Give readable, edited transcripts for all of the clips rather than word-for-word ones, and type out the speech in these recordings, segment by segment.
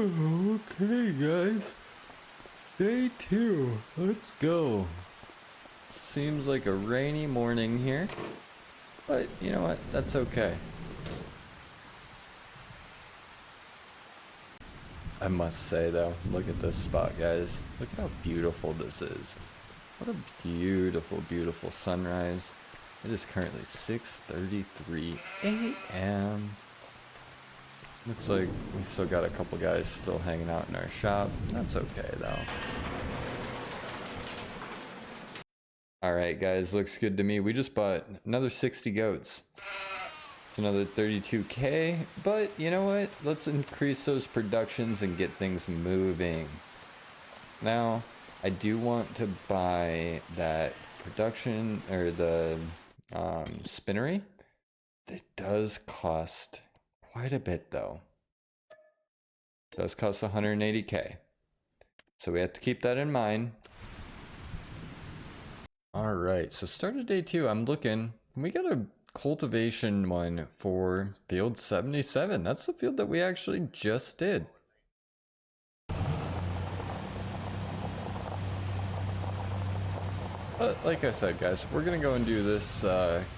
Okay, guys. Day 2. Let's go. Seems like a rainy morning here. But you know what? That's okay. I must say though, look at this spot, guys. Look at how beautiful this is. What a beautiful, beautiful sunrise. It is currently 6:33 a.m. Looks like we still got a couple guys still hanging out in our shop. That's okay though. Alright guys, looks good to me. We just bought another 60 goats. It's another 32k, but you know what? Let's increase those productions and get things moving. Now, I do want to buy that production, or the spinnery. It does cost quite a bit though. It does cost 180k. So we have to keep that in mind. Alright, so start of day 2, I'm looking. We got a cultivation one for field 77. That's the field that we actually just did. But like I said, guys, we're gonna go and do this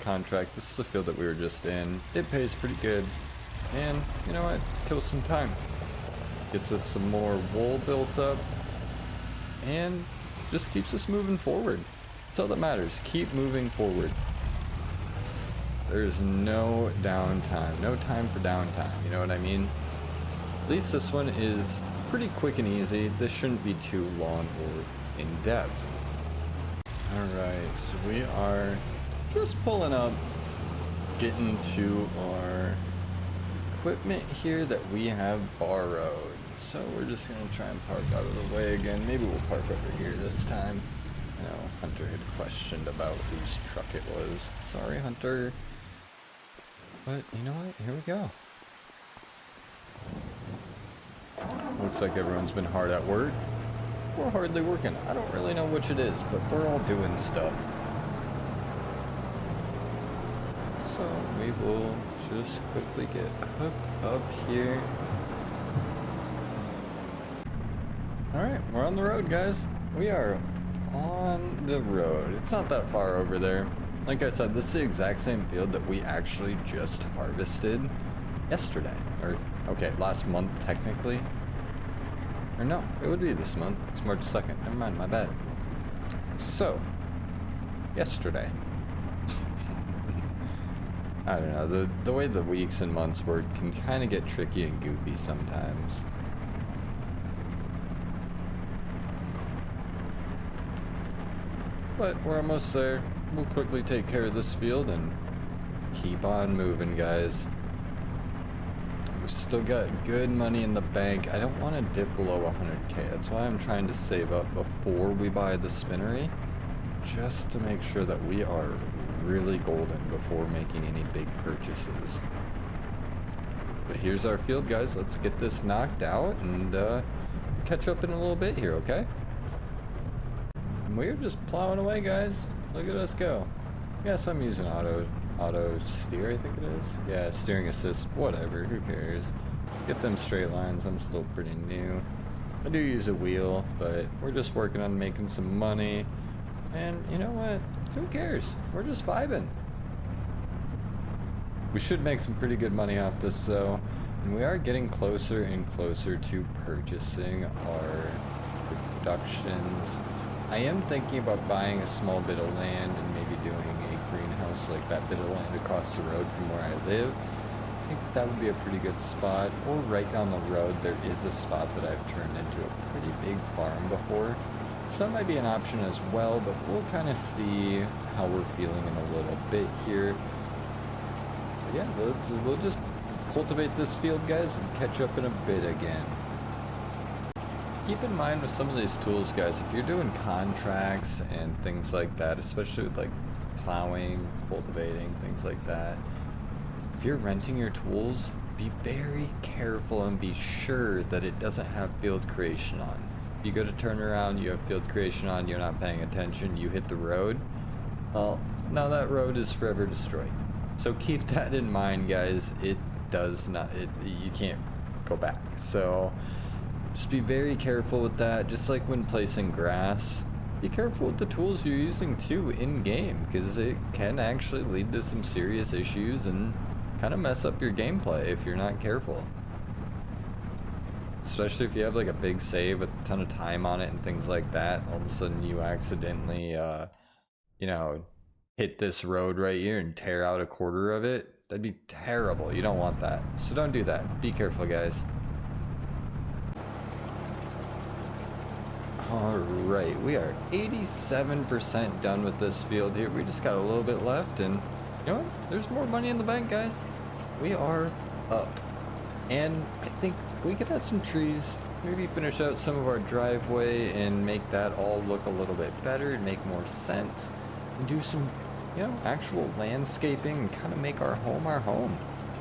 contract. This is the field that we were just in. It pays pretty good. And you know what? Kills some time. Gets us some more wool built up. And just keeps us moving forward. That's all that matters. Keep moving forward. There's no downtime. No time for downtime. You know what I mean? At least this one is pretty quick and easy. This shouldn't be too long or in depth. Alright, so we are just pulling up, getting to our equipment here that we have borrowed. So we're just going to try and park out of the way again. Maybe we'll park over here this time. I know Hunter had questioned about whose truck it was. Sorry, Hunter. But you know what? Here we go. Looks like everyone's been hard at work. We're hardly working. I don't really know which it is, but we're all doing stuff. So we will just quickly get hooked up here. Alright, we're on the road, guys. We are on the road. It's not that far over there. Like I said, this is the exact same field that we actually just harvested yesterday. Or, okay, last month technically. Or no, it would be this month. It's March 2nd. Never mind, my bad. So, yesterday. I don't know, the way the weeks and months work can kind of get tricky and goofy sometimes. But we're almost there. We'll quickly take care of this field and keep on moving, guys. We've still got good money in the bank. I don't want to dip below 100k. That's why I'm trying to save up before we buy the spinnery. Just to make sure that we are really golden before making any big purchases. But here's our field, guys. Let's get this knocked out and catch up in a little bit here, okay? And we're just plowing away, guys. Look at us go. Yes, I'm using auto steer, I think it is. Yeah, steering assist, whatever, who cares. Get them straight lines, I'm still pretty new. I do use a wheel, but we're just working on making some money. And you know what? Who cares? We're just vibing. We should make some pretty good money off this though. And we are getting closer and closer to purchasing our productions. I am thinking about buying a small bit of land and maybe doing a greenhouse like that bit of land across the road from where I live. I think that would be a pretty good spot. Or right down the road, there is a spot that I've turned into a pretty big farm before. So that might be an option as well, but we'll kind of see how we're feeling in a little bit here. But yeah, we'll just cultivate this field, guys, and catch up in a bit again. Keep in mind with some of these tools, guys, if you're doing contracts and things like that, especially with like plowing, cultivating, things like that, if you're renting your tools, be very careful and be sure that it doesn't have field creation on. If you go to turn around, you have field creation on, you're not paying attention, you hit the road, well, now that road is forever destroyed. So keep that in mind, guys. It does not, you can't go back. So Just be very careful with that, just like when placing grass. Be careful with the tools you're using too in game, because it can actually lead to some serious issues and kind of mess up your gameplay if you're not careful. Especially if you have like a big save with a ton of time on it and things like that. All of a sudden you accidentally, you know, hit this road right here and tear out a quarter of it. That'd be terrible. You don't want that. So don't do that. Be careful, guys. Alright, we are 87% done with this field here. We just got a little bit left, and you know what? There's more money in the bank, guys. We are up. And I think we could add some trees, maybe finish out some of our driveway and make that all look a little bit better and make more sense. And do some, you know, actual landscaping and kind of make our home our home.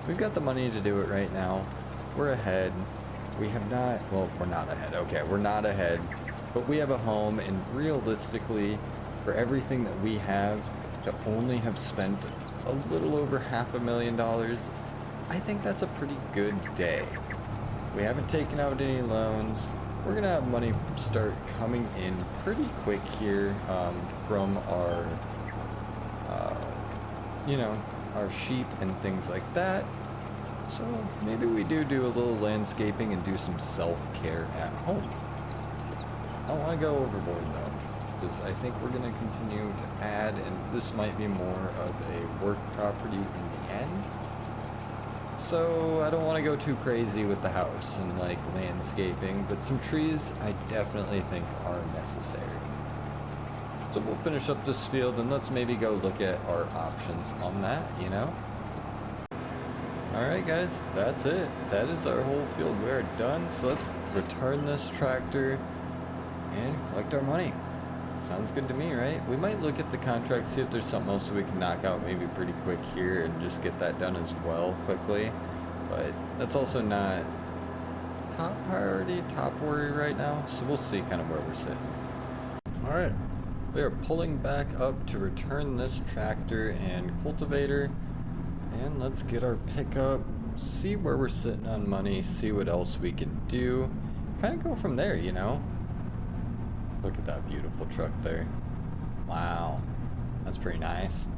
We've got the money to do it right now. We're ahead. We have not, well, we're not ahead. Okay, we're not ahead. But we have a home, and realistically, for everything that we have, to only have spent a little over $500,000, I think that's a pretty good day. We haven't taken out any loans. We're gonna have money start coming in pretty quick here from our, you know, our sheep and things like that. So maybe we do a little landscaping and do some self-care at home. I don't want to go overboard though, because I think we're going to continue to add, and this might be more of a work property in the end. So I don't want to go too crazy with the house and like landscaping, but some trees I definitely think are necessary. So we'll finish up this field and let's maybe go look at our options on that, you know? Alright guys, that's it. That is our whole field. We are done, so let's return this tractor and collect our money. Sounds good to me, right? We might look at the contract, see if there's something else we can knock out maybe pretty quick here and just get that done as well quickly. But that's also not top priority, top worry right now. So we'll see kind of where we're sitting. Alright, we are pulling back up to return this tractor and cultivator. And let's get our pickup, see where we're sitting on money, see what else we can do. Kind of go from there, you know? Look at that beautiful truck there. Wow. That's pretty nice.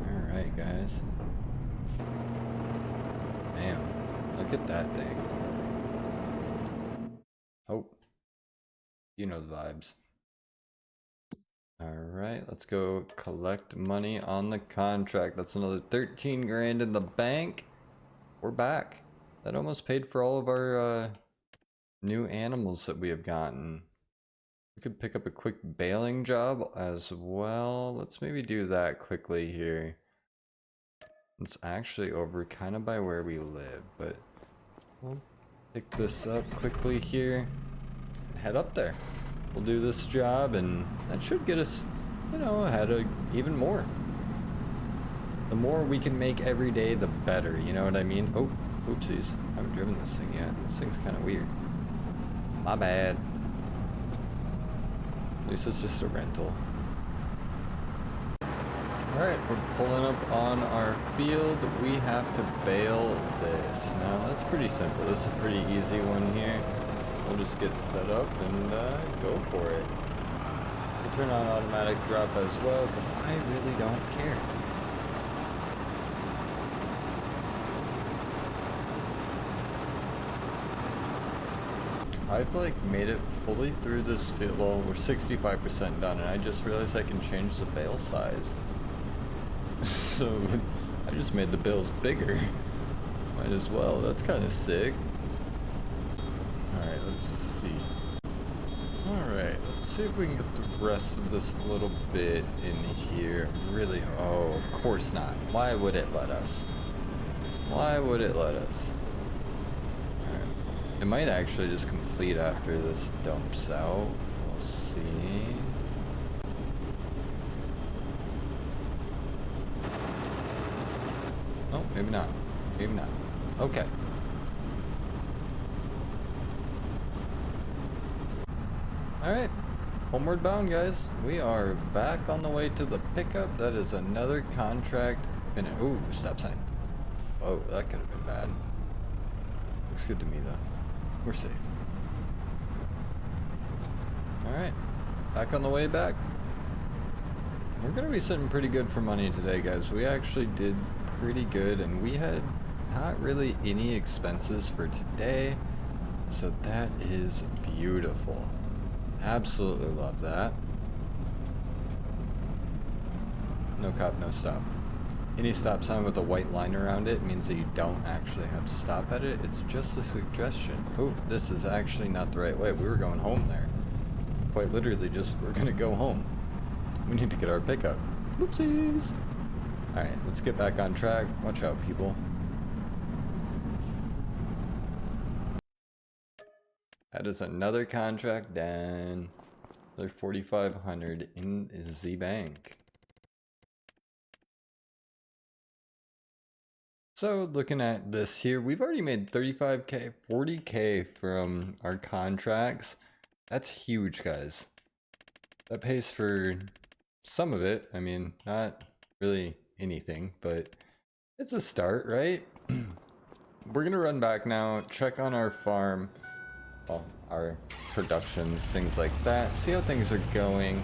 Alright, guys. Damn. Look at that thing. Oh. You know the vibes. Alright, let's go collect money on the contract. That's another 13 grand in the bank. We're back. That almost paid for all of our new animals that we have gotten. We could pick up a quick baling job as well. Let's maybe do that quickly here. It's actually over kind of by where we live, but we'll pick this up quickly here and head up there. We'll do this job and that should get us, you know, ahead of even more. The more we can make every day, the better, you know what I mean? Oh, oopsies. I haven't driven this thing yet. This thing's kind of weird. My bad. At least it's just a rental. Alright, we're pulling up on our field. We have to bale this. Now, that's pretty simple. This is a pretty easy one here. We'll just get set up and go for it. We'll turn on automatic drop as well, because I really don't care. I've like made it fully through this field. Well, we're 65% done, and I just realized I can change the bale size. So I just made the bales bigger. Might as well. That's kind of sick. Alright, let's see. Alright, let's see if we can get the rest of this little bit in here. Really? Oh, of course not. Why would it let us? Why would it let us? It might actually just complete after this dumps out. We'll see. Oh, maybe not. Maybe not. Okay. Alright. Homeward bound, guys. We are back on the way to the pickup. That is another contract. Ooh, stop sign. Oh, that could have been bad. Looks good to me, though. We're safe. Alright, back on the way back. We're gonna be sitting pretty good for money today, guys. We actually did pretty good, and we had not really any expenses for today, so that is beautiful. Absolutely love that. No cop, no stop. Any stop sign with a white line around it means that you don't actually have to stop at it. It's just a suggestion. Oh, this is actually not the right way. We were going home there. Quite literally just, we're gonna go home. We need to get our pickup. Whoopsies! Alright, let's get back on track. Watch out, people. That is another contract done. Another 4,500 in the bank. So looking at this here, we've already made 35k, 40k from our contracts. That's huge, guys. That pays for some of it. I mean, not really anything, but it's a start, right? We're gonna run back now, check on our farm, well, our productions, things like that, see how things are going,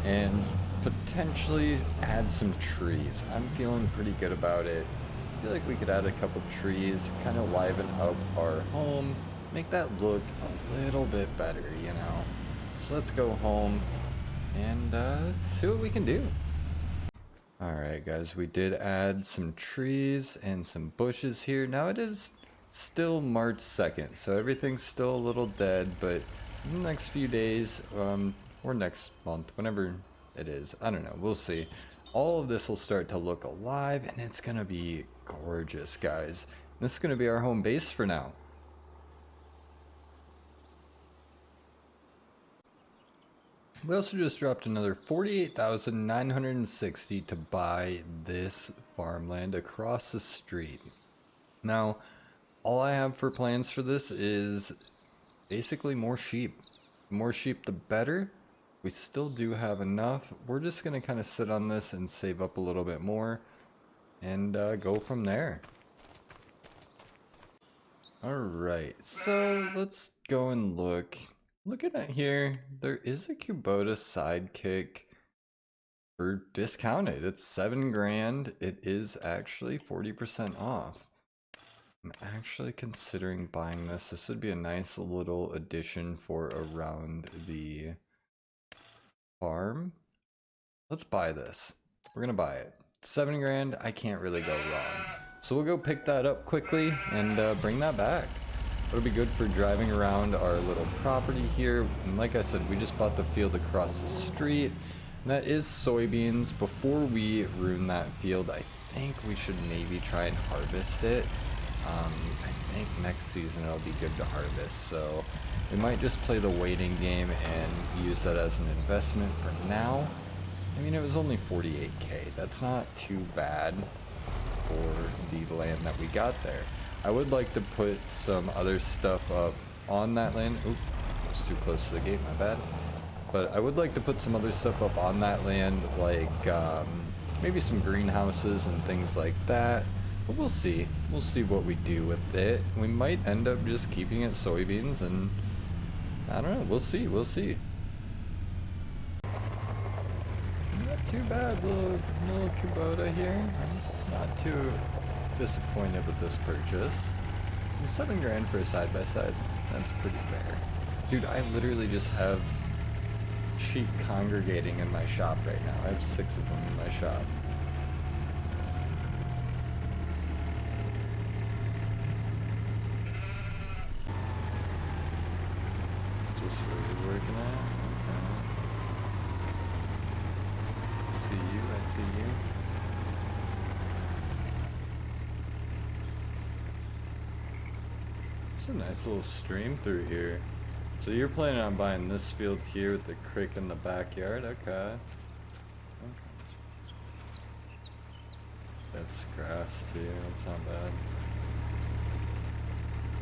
and potentially add some trees. I'm feeling pretty good about it. I feel like we could add a couple trees, kind of liven up our home, make that look a little bit better, you know? So let's go home and see what we can do. Alright guys, we did add some trees and some bushes here. Now it is still March 2nd, so everything's still a little dead, but in the next few days, or next month, whenever it is, I don't know, we'll see. All of this will start to look alive, and it's gonna be gorgeous, guys. This is gonna be our home base for now. We also just dropped another 48,960 to buy this farmland across the street. Now, all I have for plans for this is basically more sheep. The more sheep, the better. We still do have enough. We're just going to kind of sit on this and save up a little bit more and go from there. Alright, so let's go and look. Looking at here, there is a Kubota Sidekick for discounted. It's 7 grand. It is actually 40% off. I'm actually considering buying this. This would be a nice little addition for around the farm. Let's buy this. We're gonna buy it. 7 grand, I can't really go wrong. So we'll go pick that up quickly and bring that back. It'll be good for driving around our little property here. And like I said, we just bought the field across the street. And that is soybeans. Before we ruin that field, I think we should maybe try and harvest it. I think next season it'll be good to harvest. So we might just play the waiting game and use that as an investment for now. I mean, it was only 48k. That's not too bad for the land that we got there. I would like to put some other stuff up on that land. Oop, I was too close to the gate, my bad. But I would like to put some other stuff up on that land, like maybe some greenhouses and things like that. But we'll see. We'll see what we do with it. We might end up just keeping it soybeans, and I don't know. We'll see. We'll see. Not too bad, little Kubota here. I'm not too disappointed with this purchase. And 7 grand for a side-by-side, that's pretty fair. Dude, I literally just have sheep congregating in my shop right now. I have 6 of them in my shop. Just where you're working at? Okay. I see you, I see you. It's a nice little stream through here. So you're planning on buying this field here with the creek in the backyard? Okay. That's grass too, that's not bad.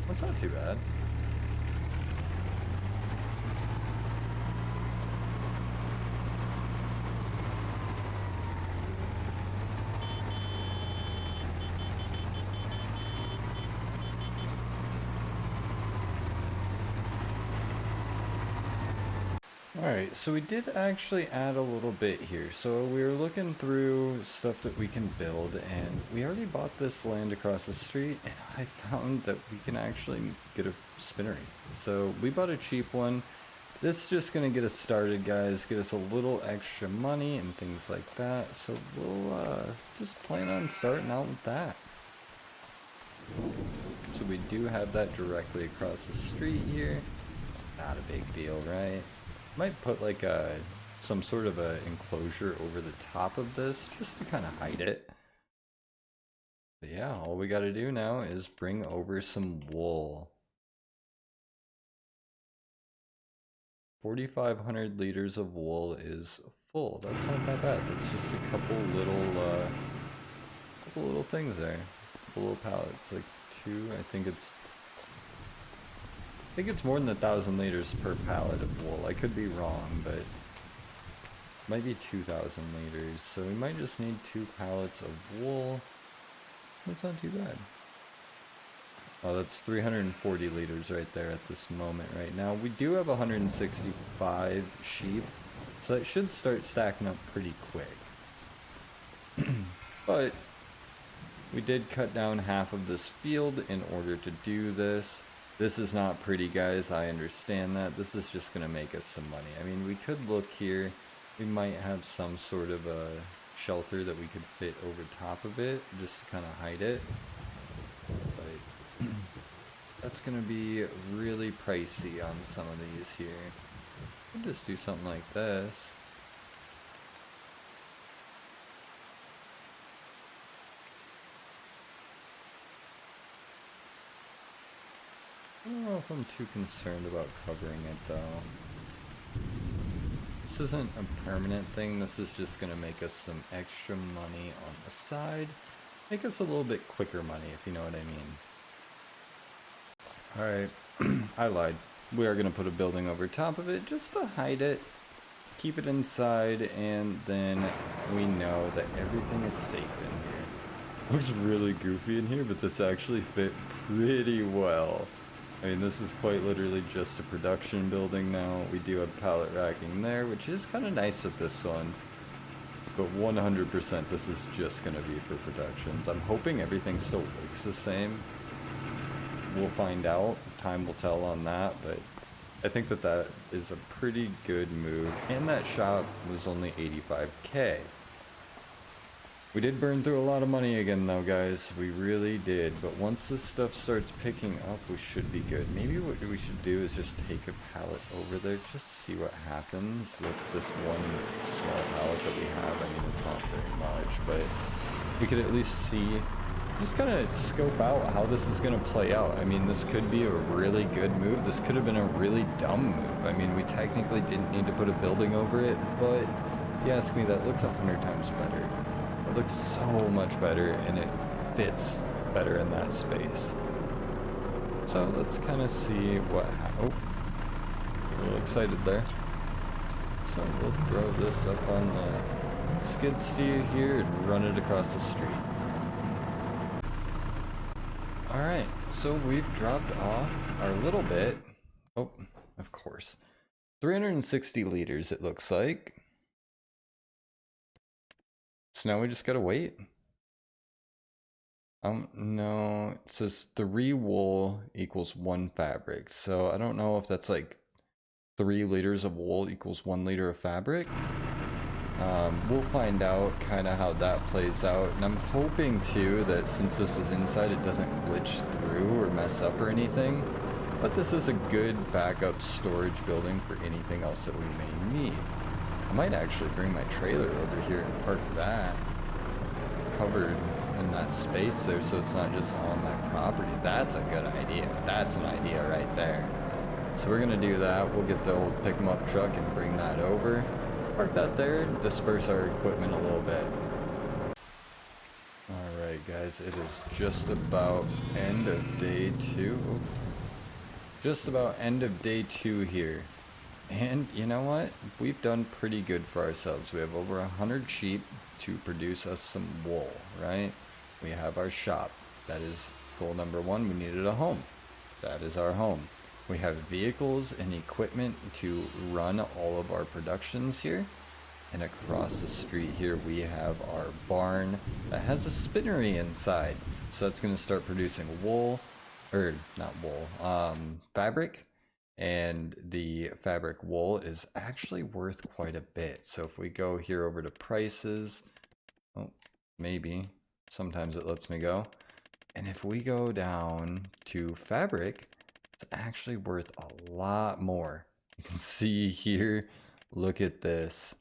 That's not too bad. Alright, so we did actually add a little bit here. So we were looking through stuff that we can build, and we already bought this land across the street, and I found that we can actually get a spinnery. So we bought a cheap one. This is just going to get us started, guys, get us a little extra money and things like that. So we'll just plan on starting out with that. So we do have that directly across the street here. Not a big deal, right? Might put like some sort of a enclosure over the top of this just to kind of hide it. But yeah, all we got to do now is bring over some wool. 4,500 liters of wool is full. That's not that bad. That's just a couple little things there. A couple little pallets, like two. I think it's more than 1,000 liters per pallet of wool. I could be wrong, but it might be 2,000 liters. So we might just need 2 pallets of wool. That's not too bad. Oh, that's 340 liters right there at this moment right now. We do have 165 sheep, so it should start stacking up pretty quick. But we did cut down half of this field in order to do this. This is not pretty, guys. I understand that. This is just going to make us some money. I mean, we could look here. We might have some sort of a shelter that we could fit over top of it just to kind of hide it. But that's going to be really pricey on some of these here. We'll just do something like this. I don't know if I'm too concerned about covering it though. This isn't a permanent thing, this is just going to make us some extra money on the side. Make us a little bit quicker money, if you know what I mean. Alright, I lied. We are going to put a building over top of it just to hide it. Keep it inside, and then we know that everything is safe in here. Looks really goofy in here, but this actually fit pretty well. I mean, this is quite literally just a production building now. We do have pallet racking there, which is kind of nice with this one. But 100% this is just going to be for productions. I'm hoping everything still looks the same. We'll find out. Time will tell on that, but I think that that is a pretty good move. And that shop was only 85K. We did burn through a lot of money again though, guys. We really did. But once this stuff starts picking up, we should be good. Maybe what we should do is just take a pallet over there, just see what happens with this one small pallet that we have. I mean, it's not very much, but we could at least see, just kind of scope out how this is going to play out. I mean, this could be a really good move. This could have been a really dumb move. I mean, we technically didn't need to put a building over it, but if you ask me, that looks 100 times better. It looks so much better, and it fits better in that space. So let's kind of see what oh, a little excited there. So we'll throw this up on the skid steer here and run it across the street. Alright, so we've dropped off our little bit. Oh, of course. 360 liters it looks like. So now we just gotta wait. No, it says 3 wool equals 1 fabric. So I don't know if that's like 3 liters of wool equals 1 liter of fabric. We'll find out kind of how that plays out. And I'm hoping too that since this is inside, it doesn't glitch through or mess up or anything. But this is a good backup storage building for anything else that we may need. I might actually bring my trailer over here and park that covered in that space there so it's not just on my property. That's a good idea. That's an idea right there. So we're gonna do that. We'll get the old pick 'em up truck and bring that over. Park that there and disperse our equipment a little bit. Alright guys, it is just about end of day 2. Just about end of day 2 here. And you know what? We've done pretty good for ourselves. We have over 100 sheep to produce us some wool, right? We have our shop. That is goal number 1. We needed a home. That is our home. We have vehicles and equipment to run all of our productions here. And across the street here we have our barn that has a spinnery inside. So that's going to start producing wool, or not wool, fabric. And the fabric wool is actually worth quite a bit. So if we go here over to prices, oh, maybe, sometimes it lets me go. And if we go down to fabric, it's actually worth a lot more. You can see here, look at this.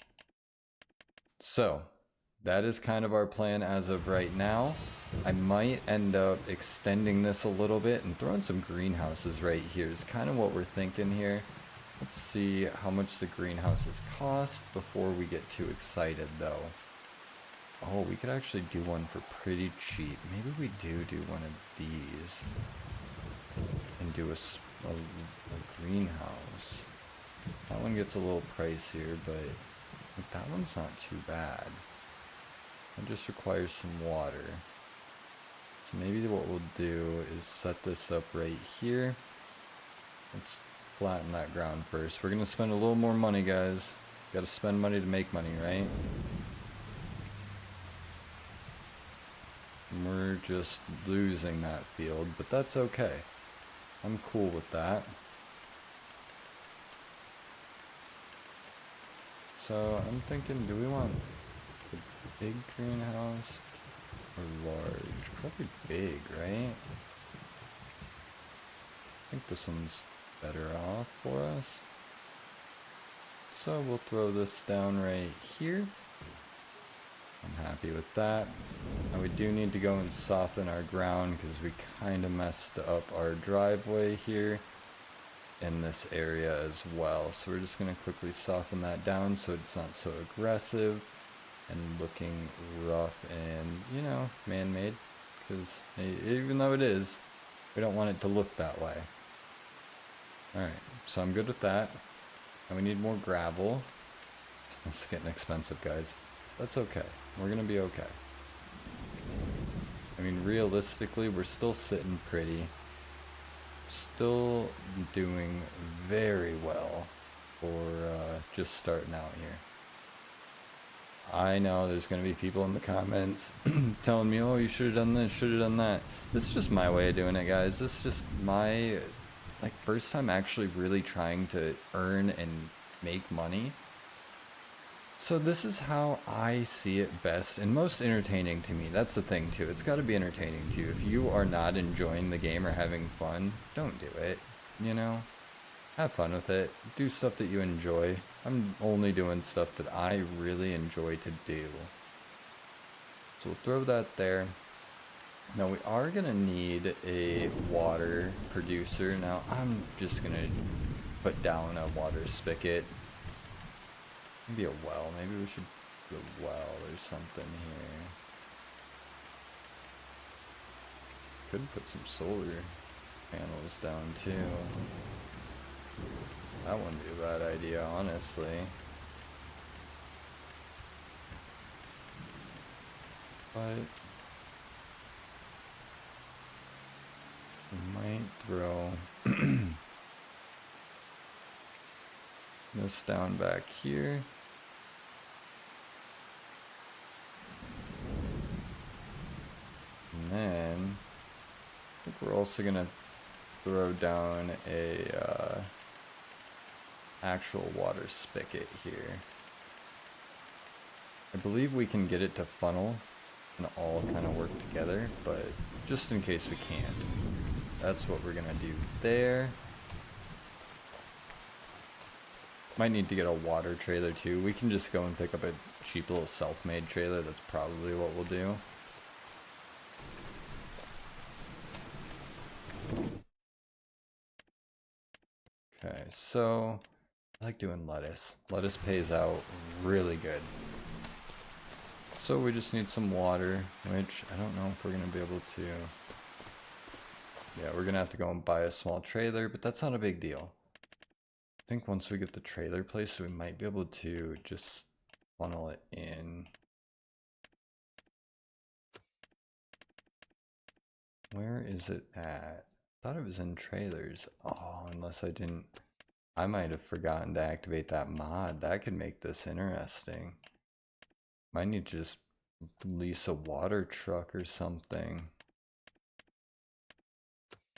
So that is kind of our plan as of right now. I might end up extending this a little bit and throwing some greenhouses right here is kind of what we're thinking here. Let's see how much the greenhouses cost before we get too excited though. Oh, we could actually do one for pretty cheap. Maybe we do one of these and do a greenhouse. That one gets a little pricier, but that one's not too bad. It just requires some water. So maybe what we'll do is set this up right here. Let's flatten that ground first. We're gonna spend a little more money, guys. Gotta spend money to make money, right? And we're just losing that field, but that's okay. I'm cool with that. So I'm thinking, do we want the big greenhouse or large? Probably big, right? I think this one's better off for us. So we'll throw this down right here. I'm happy with that. Now we do need to go and soften our ground because we kind of messed up our driveway here in this area as well. So we're just going to quickly soften that down so it's not so aggressive and looking rough and, you know, man-made. Because even though it is, we don't want it to look that way. Alright, so I'm good with that. And we need more gravel. This is getting expensive, guys. That's okay. We're gonna be okay. I mean, realistically, we're still sitting pretty. Still doing very well for just starting out here. I know there's gonna be people in the comments telling me, oh, you should have done this, should have done that. This is just my way of doing it, guys. This is just my, like, first time actually really trying to earn and make money. So this is how I see it best and most entertaining to me. That's the thing too. It's got to be entertaining to you. If you are not enjoying the game or having fun, don't do it. You know? Have fun with it. Do stuff that you enjoy. I'm only doing stuff that I really enjoy to do. So we'll throw that there. Now we are going to need a water producer. Now I'm just going to put down a water spigot. Maybe a well. Maybe we should do a well or something here. Could put some solar panels down too. That wouldn't be a bad idea, honestly. But we might throw this down back here. And then I think we're also gonna throw down a actual water spigot here. I believe we can get it to funnel and all kind of work together, but just in case we can't, that's what we're gonna do there. Might need to get a water trailer too. We can just go and pick up a cheap little self-made trailer. That's probably what we'll do. Okay, so I like doing lettuce. Lettuce pays out really good. So we just need some water, which I don't know if we're gonna be able to. Yeah, we're gonna have to go and buy a small trailer, but that's not a big deal. I think once we get the trailer placed, we might be able to just funnel it in. Where is it at? Thought it was in trailers. Oh, unless I didn't. I might have forgotten to activate that mod. That could make this interesting. Might need to just lease a water truck or something.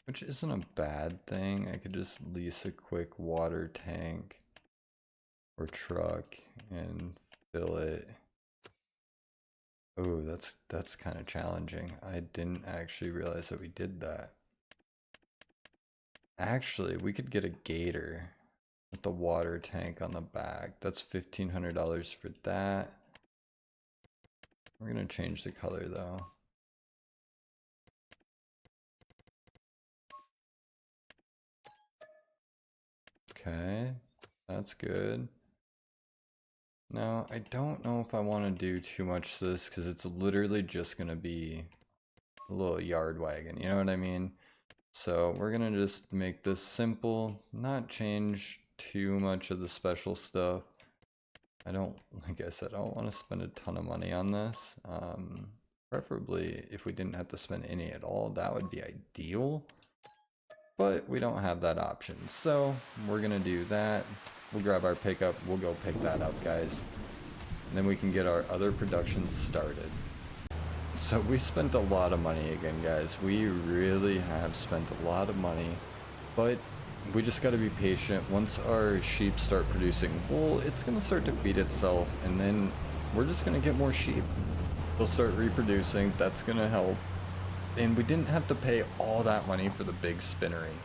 Which isn't a bad thing. I could just lease a quick water tank or truck and fill it. Oh, that's kind of challenging. I didn't actually realize that we did that. Actually, we could get a gator with the water tank on the back. That's $1,500 for that. We're gonna change the color though. Okay, that's good. Now, I don't know if I want to do too much to this because it's literally just gonna be a little yard wagon, you know what I mean? So we're gonna just make this simple, not change too much of the special stuff. I don't, like I said, I don't want to spend a ton of money on this. Preferably if we didn't have to spend any at all, that would be ideal. But we don't have that option, so we're gonna do that. We'll grab our pickup, we'll go pick that up, guys. And then we can get our other production started. So we spent a lot of money again, guys. We really have spent a lot of money, but we just got to be patient. Once our sheep start producing wool, it's going to start to feed itself, and then we're just going to get more sheep. They'll start reproducing. That's going to help. And we didn't have to pay all that money for the big spinnery.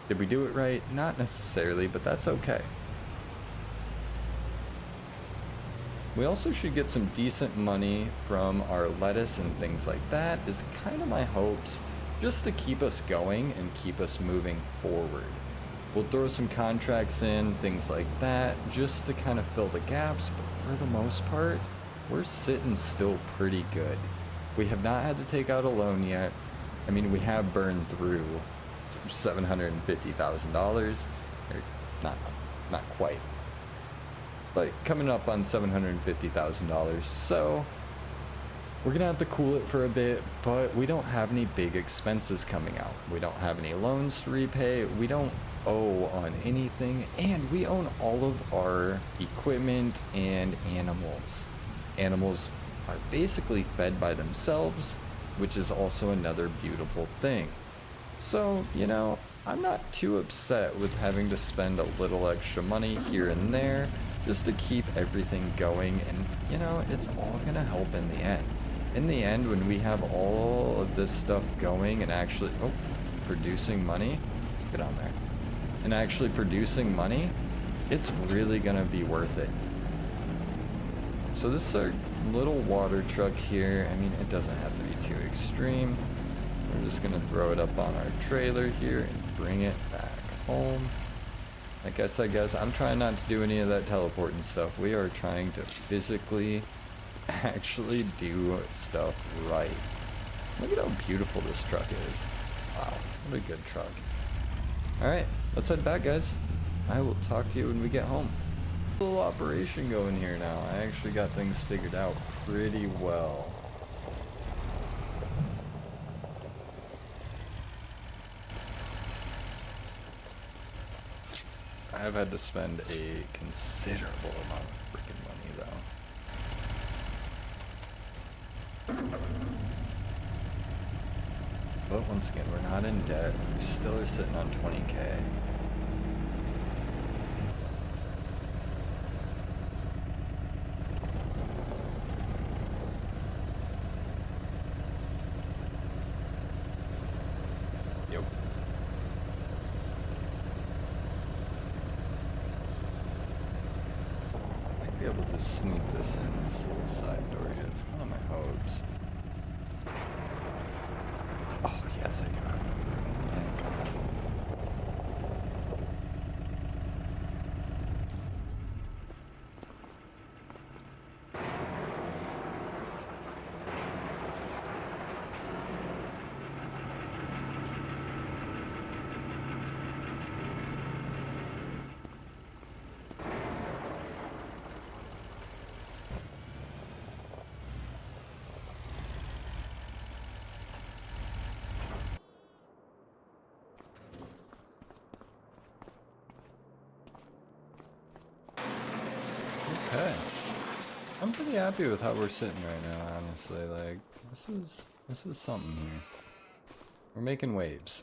Did we do it right? Not necessarily, but that's okay. We also should get some decent money from our lettuce and things like that, is kind of my hopes, just to keep us going and keep us moving forward. We'll throw some contracts in, things like that, just to kind of fill the gaps, but for the most part, we're sitting still pretty good. We have not had to take out a loan yet. I mean, we have burned through $750,000, not quite. But coming up on $750,000, so we're gonna have to cool it for a bit, but we don't have any big expenses coming out. We don't have any loans to repay, we don't owe on anything, and we own all of our equipment and animals. Animals are basically fed by themselves, which is also another beautiful thing. So, you know, I'm not too upset with having to spend a little extra money here and there, just to keep everything going, and you know, it's all gonna help in the end. In the end, when we have all of this stuff going and actually, producing money, get on there, and actually producing money, it's really gonna be worth it. So this is our little water truck here. I mean, it doesn't have to be too extreme. We're just gonna throw it up on our trailer here and bring it back home. Like I said, guys, I'm trying not to do any of that teleporting stuff. We are trying to physically actually do stuff right. Look at how beautiful this truck is. Wow, what a good truck. Alright, let's head back, guys. I will talk to you when we get home. A little operation going here now. I actually got things figured out pretty well. I've had to spend a considerable amount of freaking money though. But once again, we're not in debt. We still are sitting on 20K. Yep. Might be able to sneak this in this little side door here. It's kind of my hopes. Oh, yes, I do have enough room. Thank God. Okay. I'm pretty happy with how we're sitting right now, honestly. Like, this is something here. We're making waves.